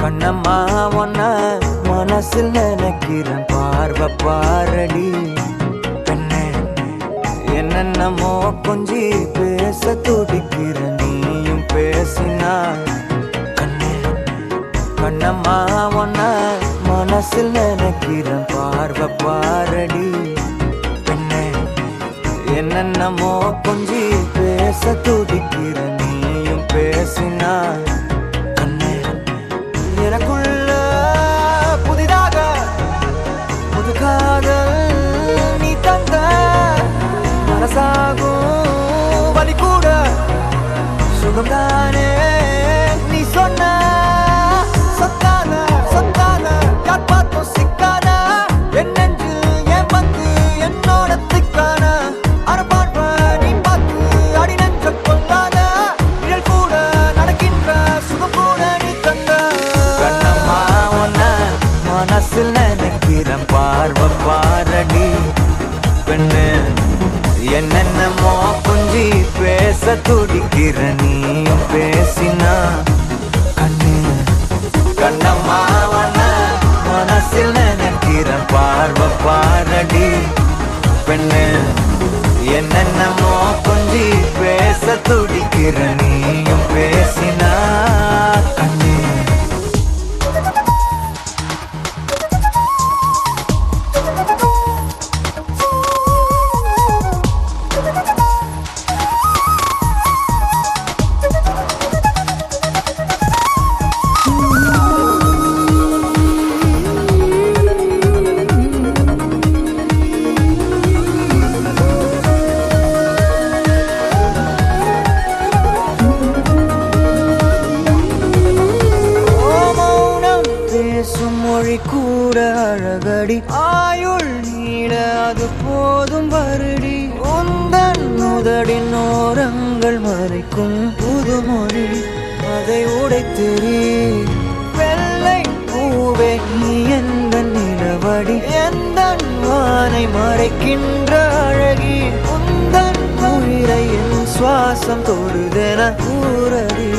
கண்ணம்மா ஒன்ன மனசில் நினைக்கிறேன், பார்வை பாரடி பெண்ணே. என்னென்னமோ கொஞ்சி பேச துடிக்கிற, நீயும் பேசினா கண்ணே. கண்ணம்மா ஒன்ன மனசில் நினைக்கிறேன், பார்வை பாரடி பெண்ணே. என்னென்னமோ கொஞ்சி பேச துடிக்கிற, நீயும் பேசினா எனக்குள்ள புதிதாக புது காதல் நீ தந்த, மனசாகும் வலி கூட சுகம்தானே நீ சொன்ன. சொத்தான சொத்தான யார் பார்த்தும் சிக்கான, என் நெஞ்சு என் பத்து என்னோட திக்கான. அறப்பாட்ப நீ பார்த்து அடி நெஞ்ச கொள்ளாத, நிழல் கூட நடக்கின்ற சுகம் கூட நீ தந்த. மனசில் நினைக்கிறேன், பார்வை பாரடி பெண்ணு. என்னென்னமோ கொஞ்சி பேச துடிக்கிற, நீயும் பேசினா கண்ணு. கண்ணம்மா மனசில் நினைக்கிறேன், பார்வை பாரடி பெண்ணு. என்னென்னமோ கொஞ்சி பேச துடிக்கிற, நீயும் பேசினா கண்ணு. மொழி கூட அழகடி, ஆயுள் நீட அது போதும் வருடி. உந்தன் முதடின் ஓரங்கள் மறைக்கும் புதுமொழி, அதை உடைத்தெறி. வெள்ளை பூவே நீ எந்த நிலவடி, எந்த வானை மறைக்கின்ற அழகி. உந்தன் உயிரை என் சுவாசம் தொடுதென கூறடி,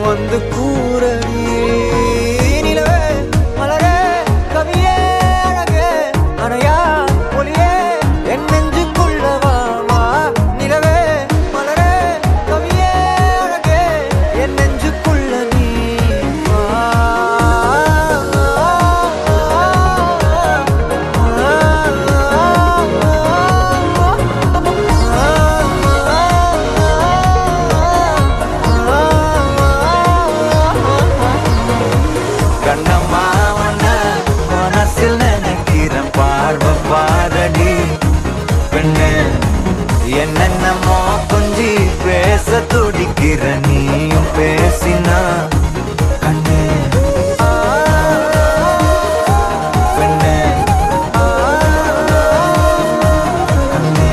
வந்து கூறடி. என்னென்னமோ கொஞ்சி பேச துடிக்கிற, நீயும் பேசினா கண்ணே. பெண்ணே கண்ணே.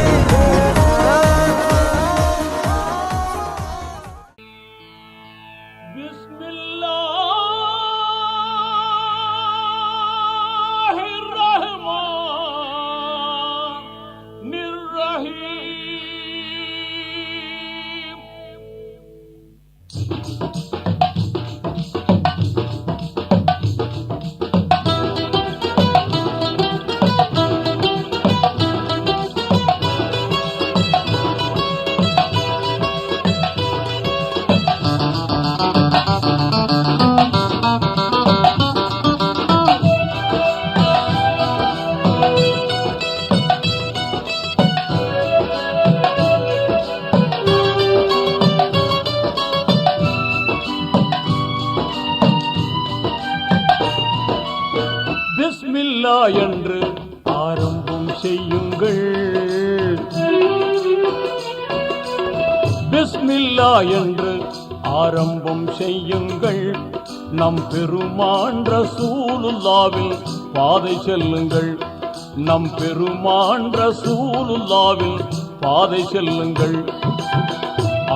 பிஸ்மில்லா என்று ஆரம்பம் செய்யுங்கள். பிஸ்மில்லா என்று ஆரம்பம் செய்யுங்கள். நம் பெருமான் ரசூலுல்லாவின் பாதை செல்லுங்கள். நம் பெருமான் ரசூலுல்லாவின் பாதை செல்லுங்கள்.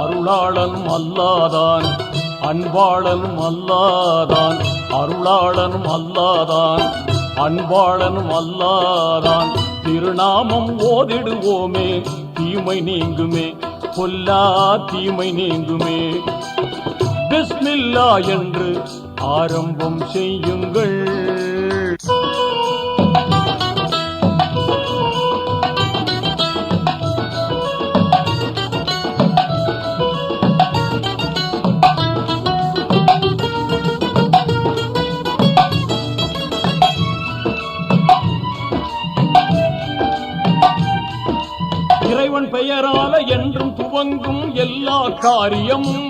அருளாளன் அல்லாதான், அன்பாளனும் அல்லாதான். அருளாளனும் அல்லாதான், அன்பாளனும் அல்லாதான். திருநாமம் ஓதிடுவோமே, தீமை நீங்குமே, பொல்லா தீமை நீங்குமே. பிஸ்மில்லா என்று ஆரம்பம் செய்யுங்கள். இறைவன் பெயரால என்றும் துவங்கும் எல்லா காரியமும்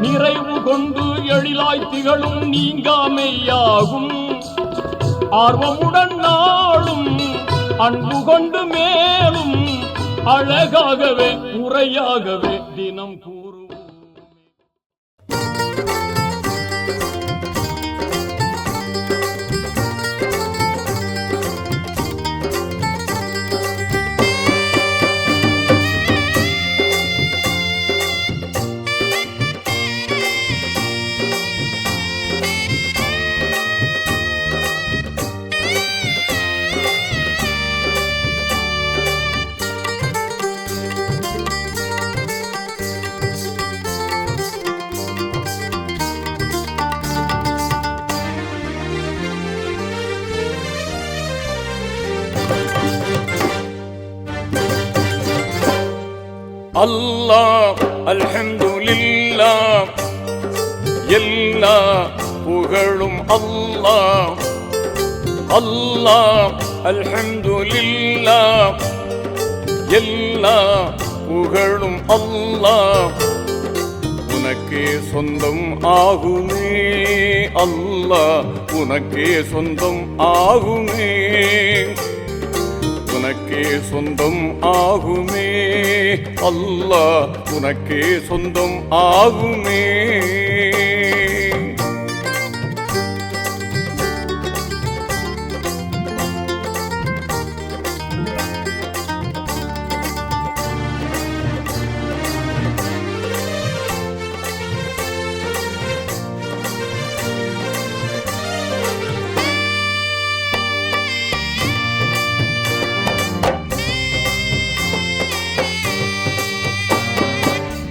நிறைவு கொண்டு எழிலாய் திகழும் நீங்காமையாகும். ஆர்வமுடன் நாளும் அன்பு கொண்டு மேலும் அழகாகவே முறையாகவே தினம் கூறுவோம். அல்லாஹ் அல்ஹம்துலில்லாஹ், எல்லா புகழும் அல்லாஹ். அல்லாஹ் அல்ஹம்துலில்லாஹ், எல்லா புகழும் அல்லாஹ். உனக்கே சொந்தம் ஆகுமே அல்லாஹ், உனக்கே சொந்தம் ஆகுமே. உனக்கே சொந்தம் ஆகுமே அல்லாஹ், உனக்கே சொந்தம் ஆகுமே.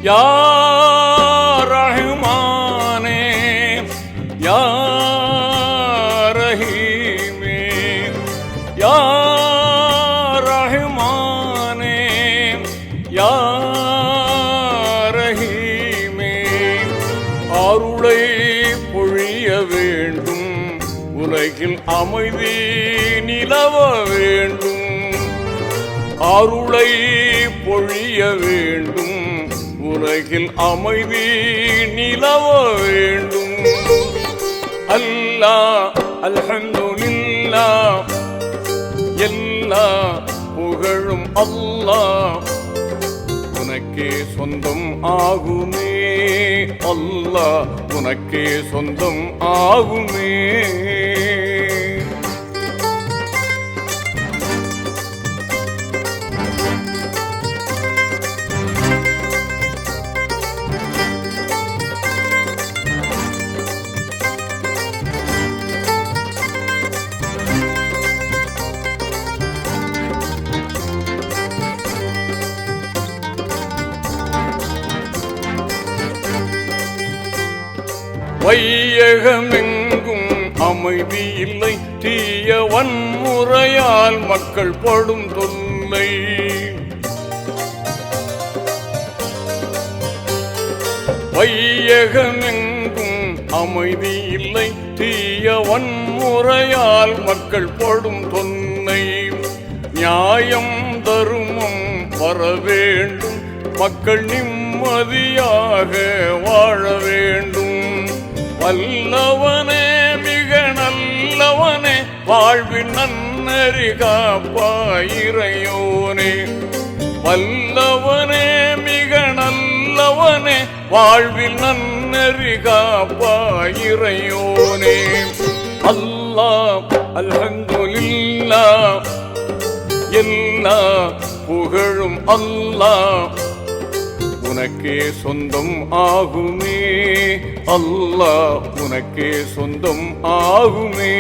யா ரஹ்மானே யா ரஹீமே, யா ரஹ்மானே யா ரஹீமே. அருளை பொழிய வேண்டும், உலகில் அமைதி நிலவ வேண்டும். அருளை பொழிய வேண்டும், உலகில் அமைதி நிலவ வேண்டும். அல்லாஹ் அல்ஹம்துலில்லாஹ், எல்லா புகழும் அல்லாஹ். உனக்கே சொந்தம் ஆகுமே அல்லாஹ், உனக்கே சொந்தம் ஆகுமே. வையகமெங்கும் அமைதி இல்லை, தீய வன்முறையால் மக்கள் படும் தொல்லை. வையகமெங்கும் அமைதி இல்லை, தீய வன்முறையால் மக்கள் படும் தொல்லை. நியாயம் தருமம் வர வேண்டும், மக்கள் நிம்மதியாக வாழ வேண்டும். வல்லவனே மிக நல்லவனே, வாழ்வின் நன்னறி காப்பாயிரையோனே. வல்லவனே மிக நல்லவனே, வாழ்வில் நன்னறி காப்பாயிரையோனே. அல்லாஹ் அல்ஹம்துலில்லாஹ், எல்லா புகழும் அல்லாஹ் உனக்கே சொந்தம் ஆகுமே. அல்லாஹ் உனக்கே சொந்தம் ஆகுமே.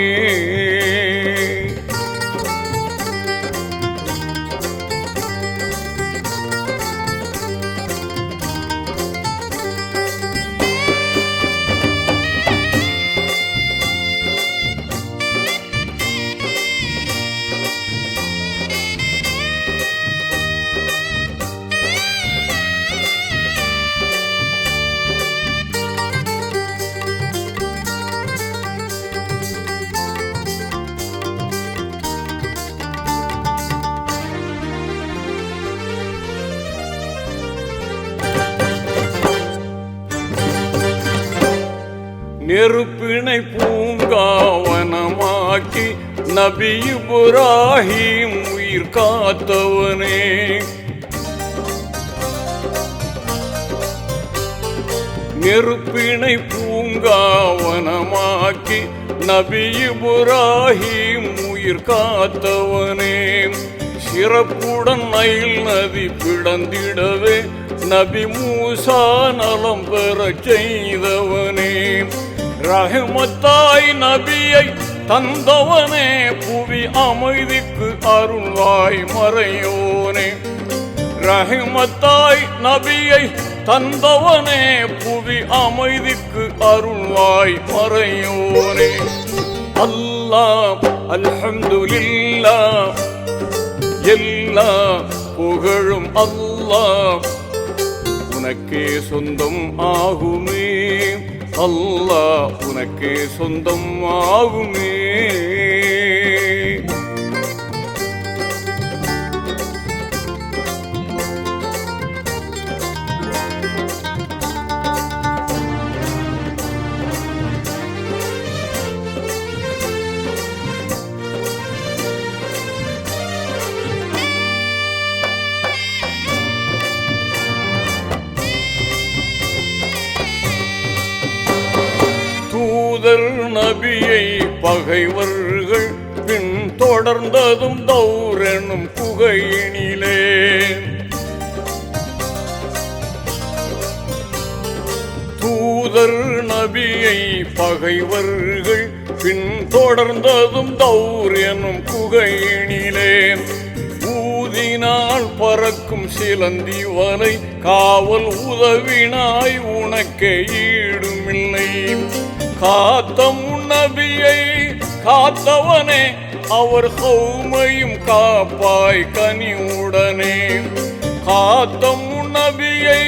நெருப்பினை பூங்காவனமாக்கி நபி இப்ராஹிம் உயிர் காத்தவனே. நெருப்பினை பூங்காவனமாக்கி நபி இப்ராஹிம் உயிர் காத்தவனே. சிறப்புடன் நைல் நதி பிளந்திடவே நபி மூசா நலம் பெறச் செய்தவனே. ரஹ்மத்தாய் நபியை தந்தவனே, புவி அமைதிக்கு அருள்வாய் மறையோனே. ரஹ்மத்தாய் நபியை தந்தவனே, புவி அமைதிக்கு அருள்வாய் மறையோனே. அல்லாஹ் அல்ஹம்துலில்லாஹ், எல்லா புகழும் அல்லாஹ் உனக்கே சொந்தம் ஆகுமே. அல்லாஹ் உனக்கே சொந்தம் ஆகுமே. தூதர் நபியை பகைவர்கள் பின் தொடர்ந்ததும் தௌர் எனும் குகையினிலே. தூதர் நபியை பகைவர்கள் பின் தொடர்ந்ததும் தௌர் எனும் குகையினிலே. ஊதினால் பறக்கும் சிலந்தி வலை காவல் உதவினாய் உனக்கே ஈடுமில்லை. காத்த முன்னபியை காத்தவனே, அவர் கௌமையும் காப்பாய் கனிவுடனே. காத்த முன்னபியை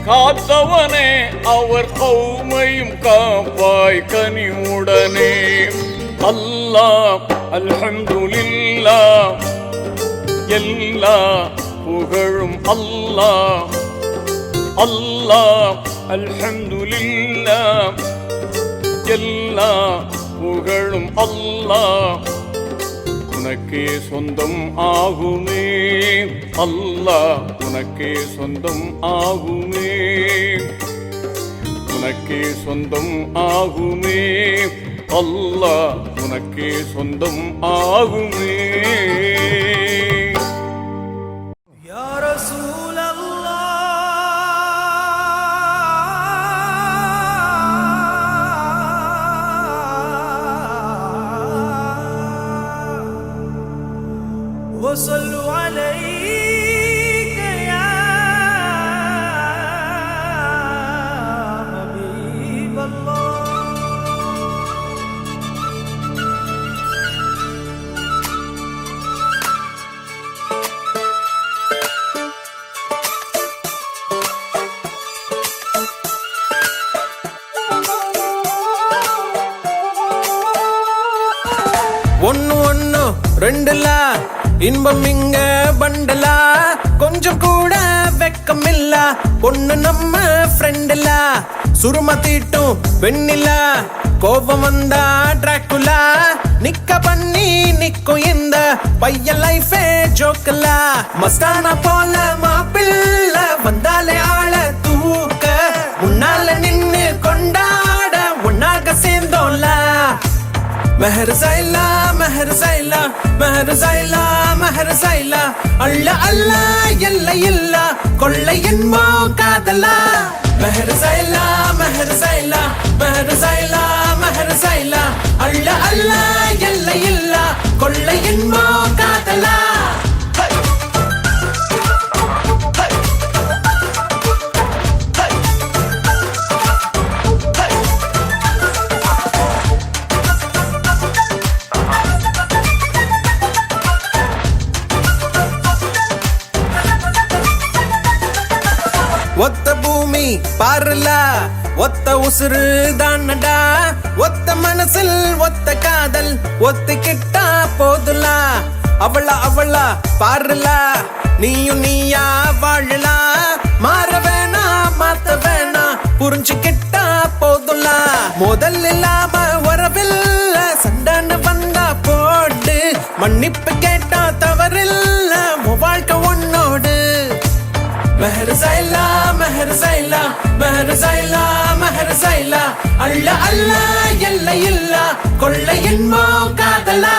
காத்தவனே, அவர் கௌமையும் காப்பாய் கனிவுடனே. அல்லாஹ் அல்ஹம்துலில்லாஹ், எல்லா புகழும் அல்லாஹ். அல்லாஹ் அல்ஹம்துலில்லாஹ், எல்லா புகழும் அல்லாஹ் உனக்கே சொந்தம் ஆகுமே. அல்லாஹ் உனக்கே சொந்தம் ஆகுமே. உனக்கே சொந்தம் ஆகுமே. அல்லாஹ் உனக்கே சொந்தம் ஆகுமே. யா ரசூல் وصلوا عليك يا حبيب الله. ரெண்டுலா இன்பம் இங்க பண்டலா கொஞ்சம் கூட வெக்கம் இல்ல பொண்ணு நம்ம ஃப்ரெண்டுல சுருமா தீட்டும் வெண்ணிலா கோபம் வந்தா டிராக்குலா நிக்க பண்ணி நிக்கும் இந்த பையன் லைஃபே ஜோக்கலா மஸ்தானா போல மாப்பிள்ள வந்தாலே ஆள தூக்க முன்னால நின்னு கொண்டாட ஒன்னாக சேர்ந்தோம்ல மெஹர் சைலா மெஹர் சைலா மெஹர் சைலா மெஹர் சைலா அள்ள அல்ல எல்லை இல்ல கொள்ளை என்போ காதலா மெஹர் சைலா மெஹர் சைலா மெஹர் சைலா மெஹர் சைலா அள்ள அல்ல எல்லை இல்ல கொள்ளை என்போ காதலா ஒத்த பூமி பாருல ஒத்த உசுறு தானடா ஒத்த மனசில் ஒத்த காதல் ஒத்திக்கிட்டா போதுலா அவளா பாருல நீயும் நீயா வாழலா மாற வேணா மாத்த வேணா புரிஞ்சுக்கிட்டா போதுலா முதல் இல்லாம வரவில்ல சண்டான வந்தா போடு மன்னிப்பு கேட்டா தவறில்ல வாழ்க்கை உன்னோடு மெஹர் சைலா மெஹர் சைலா மெஹர் சைலா மெஹர் சைலா அள்ள அல்ல எல்லை இல்ல கொள்ளை என்போ காதலா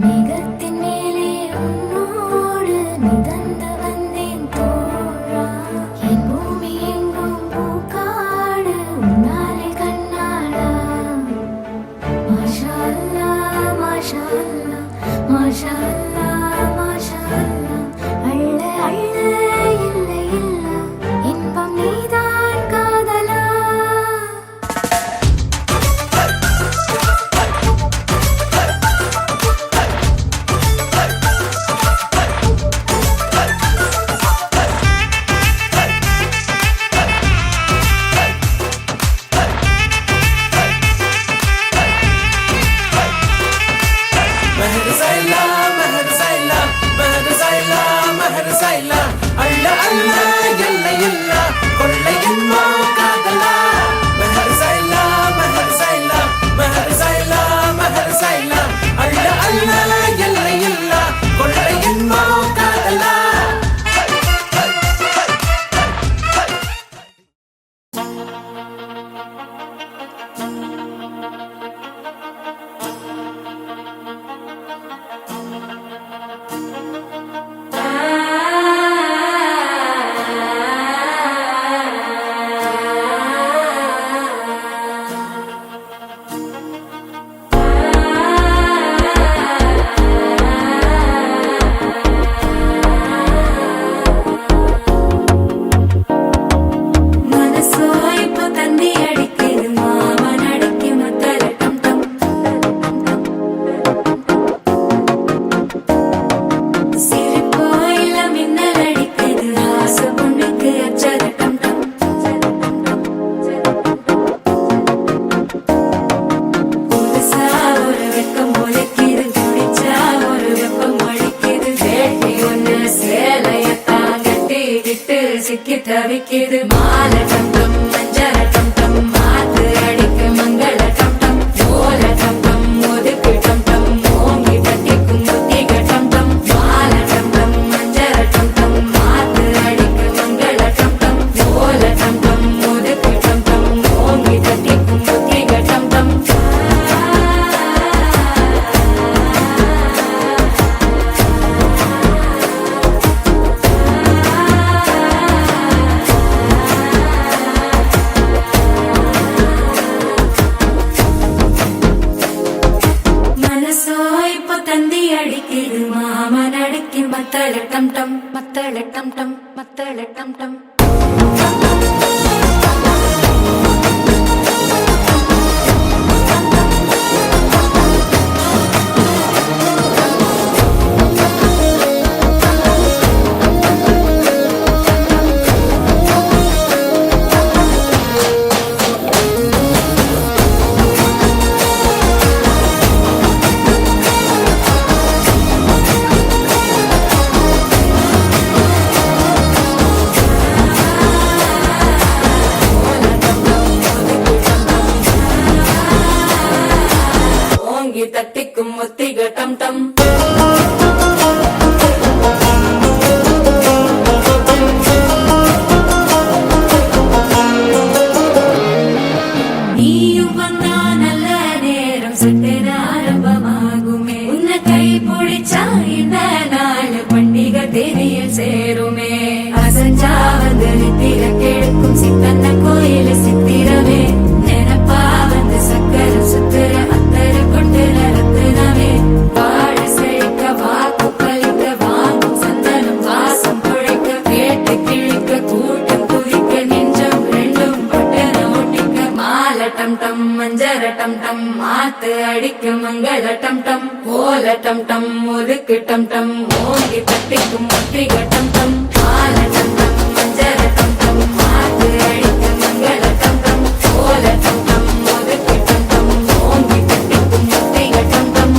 மேகத்தின் மேலே உன்னோடு மிதந்து வந்தேன் தோழா என் பூமி எங்கும் பூக்காடு உன்னாலே கண்ணாடா மாஷா அல்லாஹ் மாஷா அல்லாஹ் மாஷா அல்லாஹ் மாஷா அல்லாஹ் அள்ள அள்ள இல்லை இல்ல இன்பம் நீதான் காதலா மெஹர் சைலா மெஹர் சைலா மெஹர் சைலா மெஹர் சைலா அள்ள அல்ல எல்லை இல்ல கொள்ளை என்போ காதலா மெஹர் சைலா மெஹர் சைலா மெஹர் சைலா மெஹர் சைலா அள்ள அல்ல எல்லை இல்ல கொள்ளை என்போ காதலா சிக்கி தவிக்கிது மால டம் டம் மஞ்சர டம் டம் மாத்து அடிக்கு மங்கள டம் டம் ஓல டம் டம் ஒதுக்கு டம் டம் ஓங்கி தட்டிக்கும் முத்திக டம் டம் மால டம் டம் மஞ்சர டம் டம் மாத்து அடிக்கு மங்கள டம் டம் ஓல டம் டம் ஒதுக்கு டம் டம் ஓங்கி தட்டிக்கும் முத்திக டம் டம் மத்தள டம் டம் மத்தள டம் டம் மத்தள டம் டம் தட்டிக்கும் முத்திக டம் டம் நீயும் வந்தா நல்ல நேரம் சட்டென ஆரம்பமாகுமே உன்னை கை பிடிச்சா இந்த நாள் பண்டிகை தேதியில் சேருமே அசஞ்சா வந்து நித்திர கெடுக்கும் சித்தன்ன கோயில சித்திரமே நினப்பா வந்து சக்கர சுத்துற அத்தர கொண்டு ரத்தினமே வாழ செழிக்க வாக்கு பலிக்க வாங்கும் சந்தனம் வாசம் குழைக்க கேட்டு கிழிக்க கூட்டம் குதிக்க நெஞ்சம் ரெண்டும் பட்டன ஒட்டிக்க மாலை டம் டம் மஞ்சர டம் டம் மாத்து அடிக்க மங்கள டம் டம் கோல டம் டம் ஒதுக்கு டம் டம் ஓங்கி தட்டிக்கும் முத்திக டம் டம் மாலை டம் டம் மஞ்சர டம் டம் மாத்து அடிக்க மங்கள டம் டம் கோல டம் டம் ஒதுக்கு டம் டம் ஓங்கி தட்டிக்கும் முத்திக டம் டம்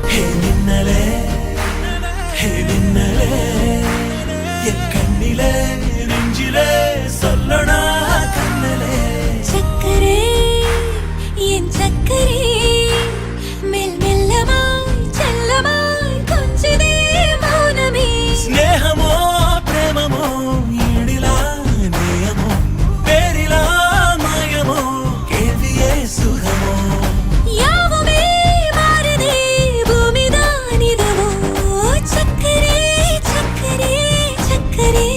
ஹே மின்னலே ஹே மின்னலே என் கண்ணிலே நெஞ்சிலே சொல்லணா கண்ணலே சக்கரே என் சக்கரே மெல் மெல்லமாய் செல்லமாய் கொஞ்சதே மௌனமே ஸ்நேகமோ பிரேமமோ ஈடிலா நேயமோ பேரிலா மாயமோ கேள்வியே சுகமோ யாவுமே மாறுதே பூமிதான் இதுவோ சக்கரே சக்கரே சக்கரே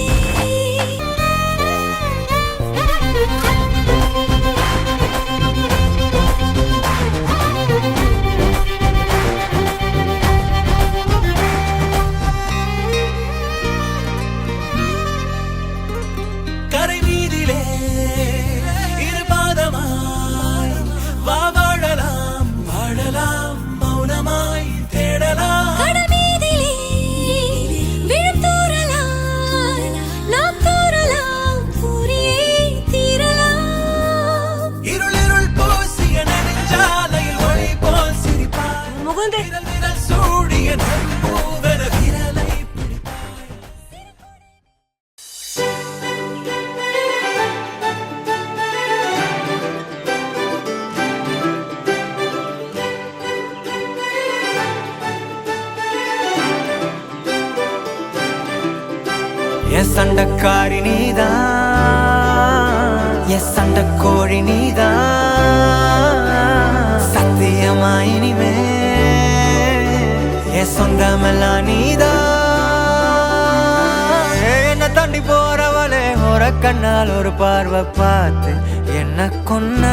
கரை மீதிலே இரு பாதமாய் வா வாழலாம் வாழலாம் மௌனமாய் தேடலாம் கடமீதிலே விழும் தூறலாம் நாம் தூறலாம் தூரியே தீரலாம் இருளிருள் பூசிய நெடுஞ்சாலையில் ஒளி போல் சிரிப்பாய் விரல் விரல் சூடிய நம்பூவன விரலை பிடிப்பாய் என் சண்டக்காரி நீதான் என் சண்டக்கோழி நீதான் சத்தியமா இனிமே என் சொந்தமெல்லாம் நீதான் என்ன தாண்டி போறவளே ஒரு கண்ணால் ஒரு பார்வை பார்த்து என்ன கொன்ன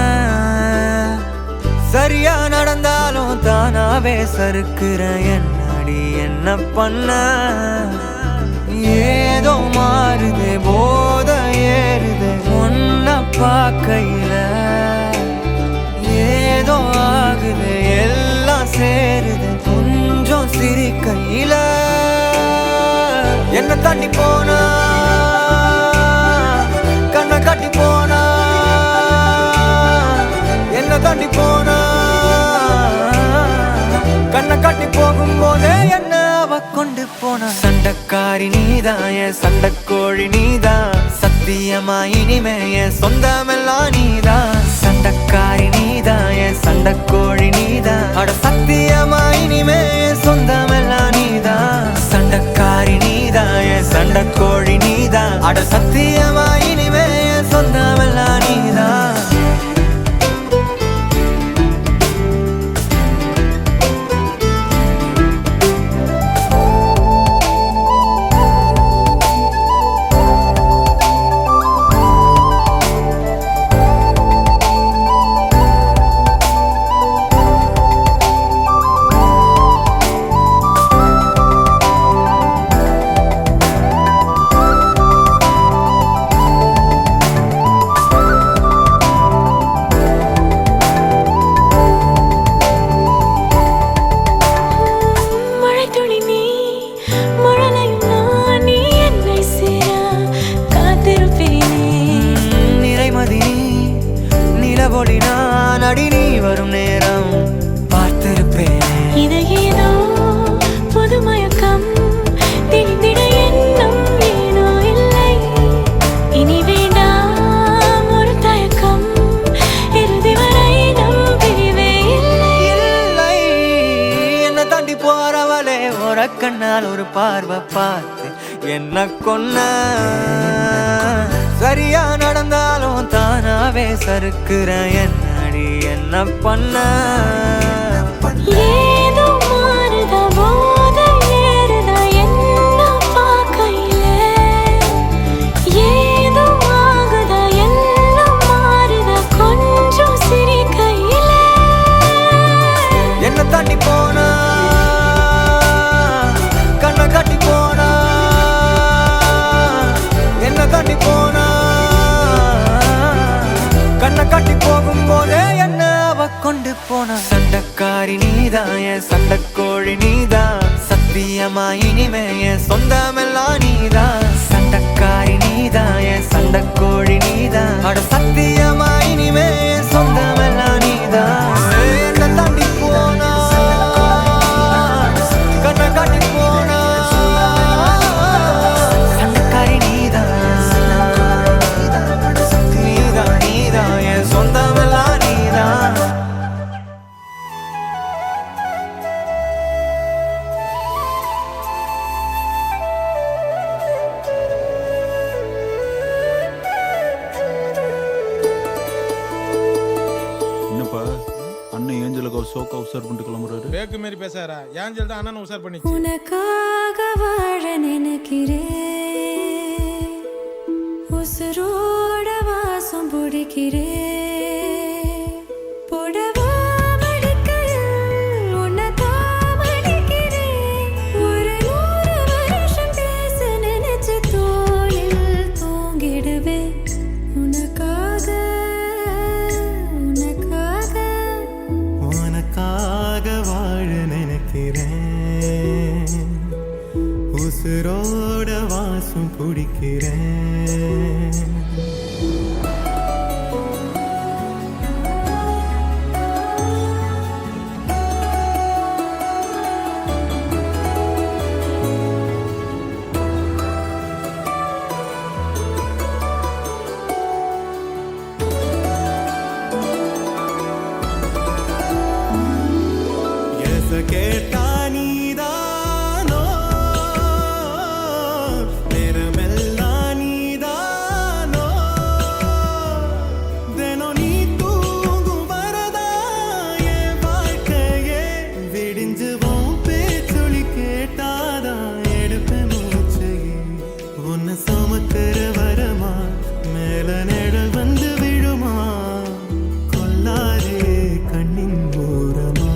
சரியா நடந்தாலும் தானாவே சறுக்குற என்னடி என்ன பண்ண ஏதோ மாறுது போத ஏறுது ஒன்ன பார்க்கையில ஏதோ ஆகுது எல்லாம் சேருது கொஞ்சம் சிரிக்கையில என்ன தாண்டி போனா கண்ணை காட்டி போனா என்ன தாண்டி போனா கண்ணை காட்டி போகும்போதே என்ன அவ கொண்டு போன சண்டக்காரி நீதான் என் சண்டக்கோழி நீதான் சத்தியமா இனிமே என் சொந்தமெல்லாம் நீதான் சண்டக்காரி நீதான் என் சண்டக்கோழி நீதான் அட சத்தியமா இனிமே என் சொந்தமெல்லாம் நீதான் சண்டக்காரி சண்டை கோழி நீதான். அட சத்தியமா இனிமே என் சொந்தமெல்லாம் நீதான். அடி நீ வரும் நேரம் பார்த்திருப்பேன். இது ஏதோ புது மயக்கம், திணிந்திட எண்ணம் ஏனோ இல்லை. இனி வேண்டாம் ஒரு தயக்கம், இறுதி வரை நம் பிரிவே இல்லை. என்ன தாண்டி போறவளே ஒரு கண்ணால் ஒரு பார்வை பார்த்து என்ன கொன்ன. சரியா நடந்தாலும் தானாவே சறுக்குற என்னடி என்ன பண்ண. ஏதோ மாறுதா போதை ஏறுதா என்ன பார்க்கையில. ஏதோ ஆகுதா எல்லாம் மாறுதா கொஞ்சம் சிரிக்கையில. என்ன தாண்டி போனா கண்ணை காட்டி போனா. என்ன தாண்டி போனா கண்ணை காட்டி போகும்போதே என்ன அவ கொண்டு போன. சண்டைக்காரி நீதான் என் சண்டைக்கோழி நீதான். சத்தியமா இனிமே என் சொந்தமெல்லாம் நீதான். சண்டைக்காரி நீதான் என் சண்டைக்கோழி நீதான். அட சத்தியமா இனிமே என் சொந்தமெல்லாம் நீதான். என்ன தாண்டி போனா கண்ணை காட்டி போனா. சண்டைக்காரி நீதான் நீதான் நீதான் என் சொந்தமெல்லாம் நீதான். என்னப்பா அண்ணன் ஏஞ்சலுக்கு ஒரு சோக்கா உசார் பண்ணிட்டு கிளம்புறாரு. பேக்கு மாரி பேசாரா? ஏஞ்சல் தான் அண்ணன் உசார் பண்ணிச்சு. உனக்காக வாழ நினைக்கிறேன், உசுரோட வாசம் பிடிக்கிறேன். புடவா மடிக்கையில் உன்னை தான் மடிக்கிறேன். ஒரு 100 வருஷம் பேச நினைச்சு தோளில் தூங்கிடுவேன். உனக்காக உனக்காக உனக்காக வாழ நினைக்கிறேன், உசுரோட வாசம் பிடிக்கிறேன். கேட்டா நீதானோ நேரமெல்லாம் நீதானோ. தினம் நீ தூங்கும் வரதா என் வாழ்க்கையே விடிஞ்சுவோம். பேச்சொலி கேட்டாதான் எடுப்பேன் மூச்சையே. உன்னை சுமக்கிற வரமா மேல நிழல் வந்து விழுமா. கொல்லாதே கண்ணின் ஓரமா.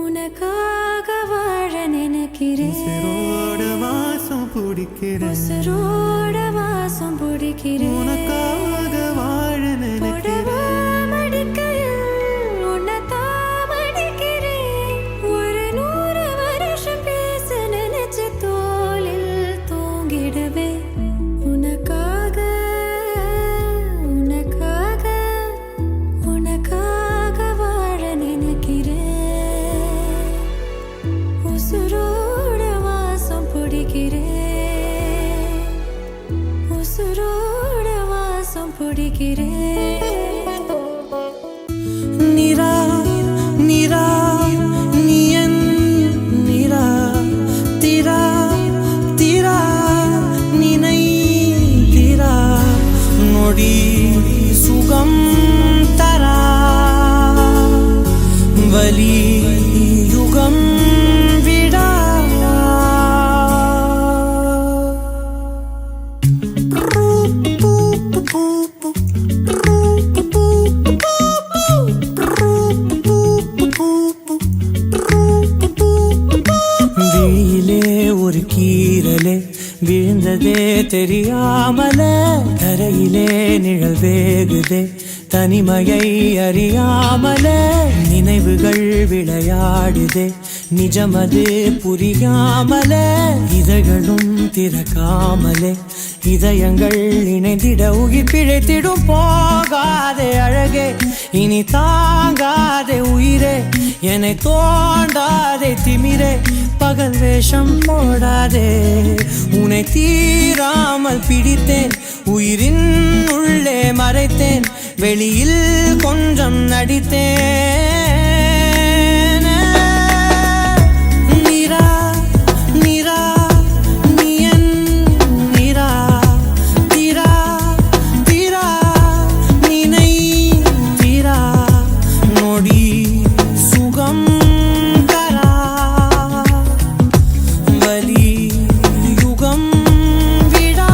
உனக்காக வாழ நினைக்கிறேன், உசுரோட வாசம் பிடிக்கிறேன். உசுரோட வாசம் பிடிக்கிறேன். உனக்காக வாழ புடவா நினைக்கிறேன். மடிக்கையில் உன்னை தான் மடிக்கிறேன். ஒரு 100 வருஷம் பேச நினைச்சு தோளில் தூங்கிடுவேன். உனக்காக உனக்காக உனக்காக வாழ நினைக்கிறேன், உசுரோட வாசம் பிடிக்கிறேன். உசுரோட வாசம் பிடிக்கிறேன். நிரா நிரா நீ என் நிரா திரா சுகம் தரா வலி யுகம் விடா விழியிலே ஒரு கீரலே விழுந்ததே தெரியாமல தரையிலே நிழல் வேகுதே தனிமையை அறியாமல நினைவுகள் விளையாடுதே நிஜமது புரியாமல இதழ்களும் திறக்காமலே இதயங்கள் இணைந்திட உயிர் பிழைத்திடும் போகாதே அழகே இனி தாங்காதே உயிரே என்னை தோண்டாதே திமிரே பகல் வேஷம் போடாதே உன்னை தீராமல் பிடித்தேன் உயிரின் உள்ளே மறைத்தேன் வெளியில் கொஞ்சம் நடித்தேன் நிரா நிரா நீயன் நிரா தீரா தீரா நினை தீரா நொடி சுகம் தரா வலி யுகம் விடா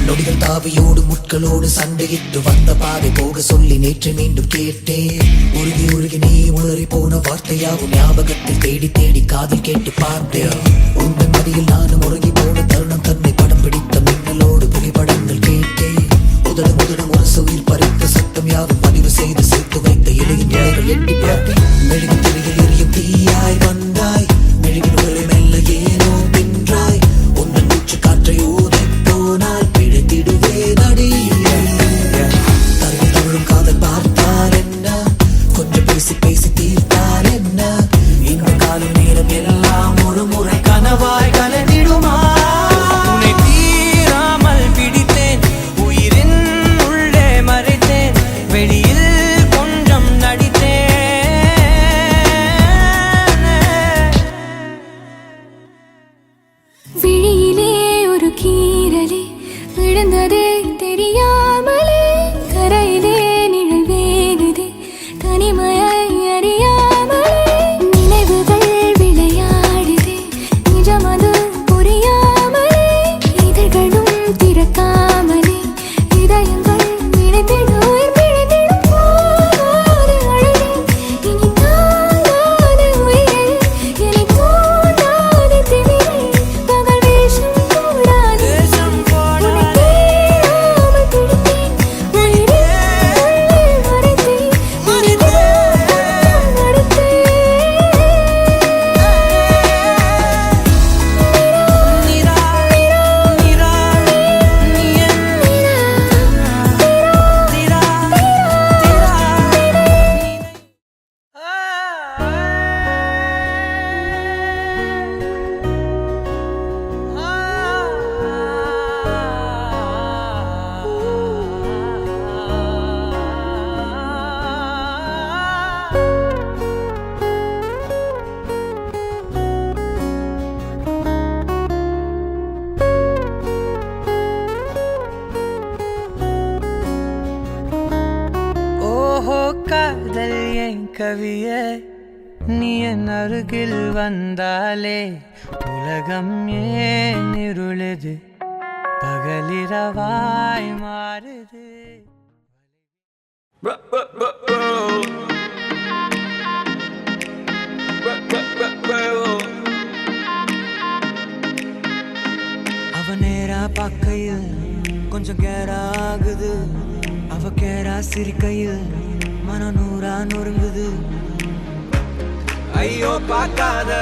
நொடிகள் தாவியோடு முட்களோடு சண்டையிட்டு வந்த பாதை போக சொல்லி நேற்று மீண்டும் கேட்டேன் உருகி உருகி நீ உளறி போன வார்த்தையாவும் ஞாபகத்தில் தேடி தேடி காதில் கேட்டு பார்த்தேன் உங்கள் மடியில் நானும் உருகி போன தருணம் தன்னை படம் பிடித்த மின்னலோடு புகைப்படங்கள் கேட்டேன் உதடு முதடு முரசு உயிர் பறித்த சத்தம் யாவும் பதிவு செய்து சேர்த்து வைத்த இலையின் நிலைகள் எட்டி பார்த்தேன் மெழுகு திரையில் எரியும் தீயாய் வந்தாய் மெழுகின்களை மெல்ல ஏனோ பின்றாய் உந்தன் மூச்சு காற்றை ஊதி போனால் பிழைத்திடுவே நடி தருவி தவழும் காதல் பார்த்தால் என்ன கொஞ்சம் பேசி பேசி தீர்த்தால் என்ன இந்த காலம் நேரம் எல்லாம் ஒரு முறை கனவாய் கலந்திடுமா உன்னை தீராமல் பிடித்தேன் உயிரின் உள்ளே மறைத்தேன் வெளியில் கொஞ்சம் நடித்தேன் விழியிலே ஒரு கீரலே விழுந்ததே தெரியாமலே கரையிலே நிழல் வேகுதே தனிமையை அறியாமலே நினைவுகள் விளையாடுதே நிஜமது புரியாமலே இதழ்களும் திறக்காமலே இதயங்கள் இணைந்திட உயிர் பிழைத்திடும் போகாதே அழகே இனி தாங்காதே உயிரே என்னை தோண்டாதே திமிரே பகல் வேஷம் போடாதே உன்னை தீராமல் பிடித்தேன் உயிரின் உள்ளே மறைத்தேன் நிரா நிரா நீயன் தீரா ஓஹோ காதல் என் கவியே நீ என் அருகில் வந்தாலே உலகம் ஏன் இருளுது பகலிரவாய் மாறுது பார்க்கையில் கொஞ்சம் கேரா ஆகுது. அவ கேரா சிரிக்கையில் மனம் நூறா நொறுங்குது. ஐயோ பார்க்காத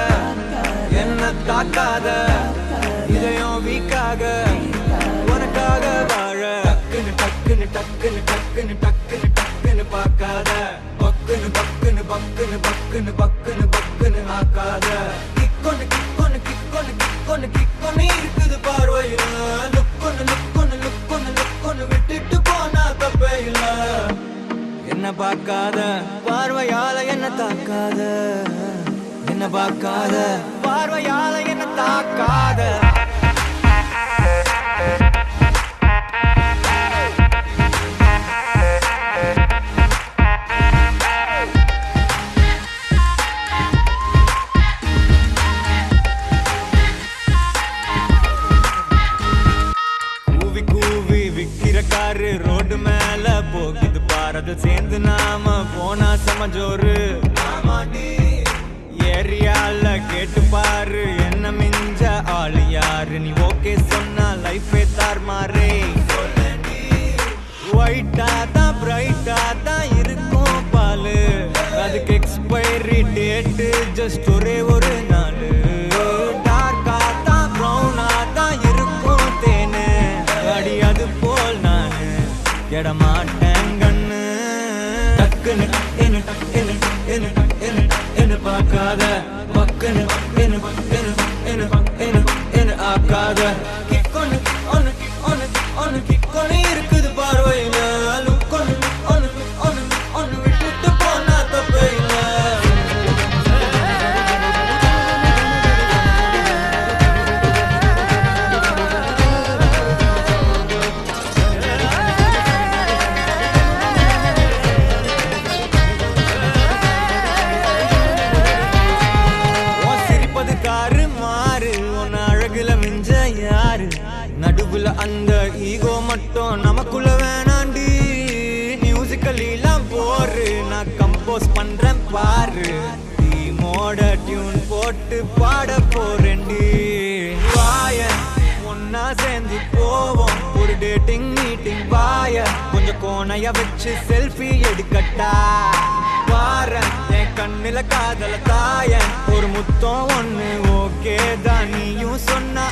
என்ன தாக்காத, இதயம் வீக்காக உனக்காக வாழ. டக்குன்னு டக்குன்னு டக்குன்னு டக்குன்னு டக்குன்னு டக்குன்னு பார்க்காத, பக்குன்னு பக்குன்னு பக்குன்னு பக்குன்னு பக்குன்னு பக்குன்னு ஆக்காத. கிக்கொன்னு கிக்கொன்னு கிக்கொன்னு கிக்கொன்னு கிக்கொன்னு இருக்குது பார்வையில. லுக்கொன்னு லுக்கொன்னு லுக்கொன்னு லுக்கொன்னு விட்டுட்டு போனா தப்பே இல்ல. என்ன பார்க்காத பார்வையால என்ன தாக்காத, என்ன பார்க்காத பார்வையால என்ன தாக்காத. கூவி கூவி விக்கிற காரு ரோடு மேல போகுது பாரத சேர்ந்து நாம போனா சமஜோரு. ஏரியால கேட்டு பாரு என்ன மிஞ்ச ஆளு யாரு. நீ ஓகே சொன்னா லைஃபே தார் மாறே. ஒயிட்டா தான் பிரைட்டா தான் இருக்கும் பாலு, அதுக்கு எக்ஸ்பைரி டேட்டு ஜஸ்ட் ஒரே ஒரு நாள். டார்க்கா தான் ப்ரௌனா தான் இருக்கும் தேனு, அடி அது போல் நானு கெட மாட்டேன் கண்ணு. டக்குன்னு என்ன என்ன என்ன என்ன என்ன பார்க்காத, பக்குன்னு என்ன என்ன என்ன என்ன என்ன ஆக்காத. கிக்கொன்னு ஒன்னு ஒன்னு ஒன்னு கிக்கொன்னு இருக்குது பார்வையில. லுக்கொன்னு ஒன்னு ஒன்னு ஒன்னு விட்டுட்டு போனா தப்பே இல்ல. நடுவுல அந்த ஈகோ மட்டும் நமக்குள்ள வேணாண்டி. மியூசிக்கல்லாம் போரு நான் கம்போஸ் பண்றேன் பாரு. டீமோட டியூன் போட்டு பாட போறேன்டி. வாய ஒன்னா சேர்ந்து போவோம் ஒரு டேட்டிங் மீட்டிங். வாய கொஞ்சம் கோணைய வச்சு செல்ஃபி எடுக்கட்டா. பாரேன் என் கண்ணுல காதல தாய ஒரு முத்தம் ஒண்ணு ஓகே தான். நீயும் சொன்னா